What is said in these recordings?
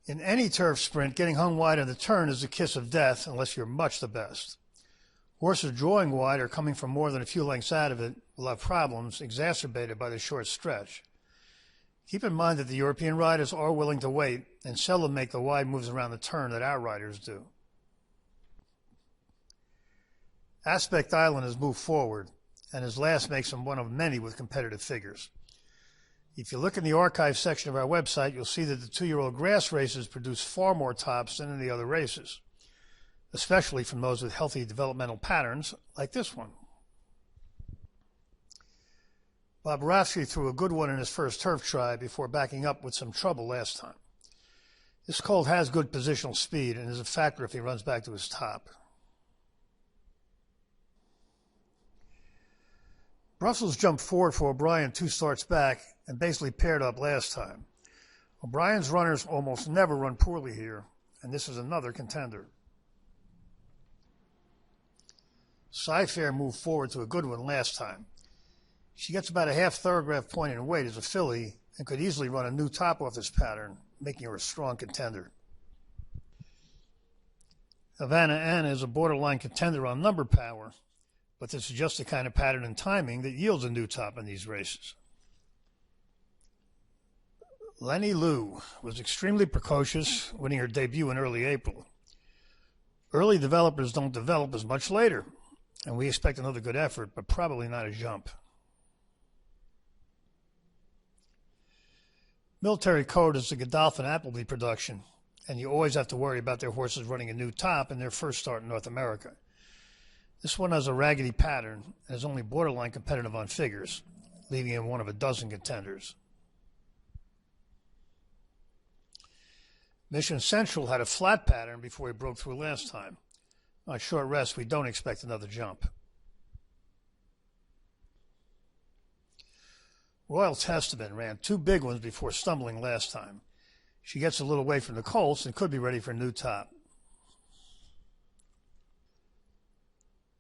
In any turf sprint, getting hung wide on the turn is the kiss of death unless you're much the best. Horses drawing wide or coming from more than a few lengths out of it will have problems exacerbated by the short stretch. Keep in mind that the European riders are willing to wait and seldom make the wide moves around the turn that our riders do. Aspect Island has moved forward, and his last makes him one of many with competitive figures. If you look in the archive section of our website, you'll see that the 2-year-old grass races produce far more tops than in the other races, especially from those with healthy developmental patterns like this one. Bob Rafsky threw a good one in his first turf try before backing up with some trouble last time. This colt has good positional speed and is a factor if he runs back to his top. Brussels jumped forward for O'Brien 2 starts back and basically paired up last time. O'Brien's runners almost never run poorly here, and this is another contender. Sci-Fair moved forward to a good one last time. She gets about a half Thoro-Graph point in weight as a filly and could easily run a new top off this pattern, making her a strong contender. Havana Anna is a borderline contender on number power, but this is just the kind of pattern and timing that yields a new top in these races. Lenny Lou was extremely precocious, winning her debut in early April. Early developers don't develop as much later, and we expect another good effort, but probably not a jump. Military Code is the Godolphin Appleby production, and you always have to worry about their horses running a new top in their first start in North America. This one has a raggedy pattern and is only borderline competitive on figures, leaving him one of a dozen contenders. Mission Central had a flat pattern before he broke through last time. On short rest, we don't expect another jump. Royal Testament ran 2 big ones before stumbling last time. She gets a little away from the colts and could be ready for a new top.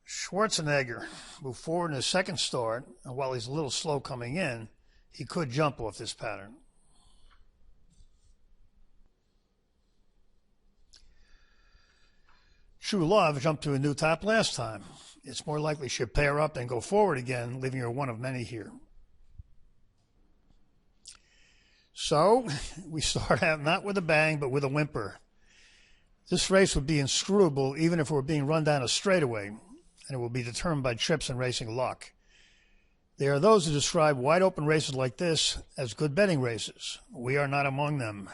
Schwarzenegger moved forward in his second start, and while he's a little slow coming in, he could jump off this pattern. True Love jumped to a new top last time. It's more likely she'll pair up and go forward again, leaving her one of many here. So, we start out not with a bang, but with a whimper. This race would be inscrutable even if it were being run down a straightaway, and it will be determined by trips and racing luck. There are those who describe wide open races like this as good betting races. We are not among them.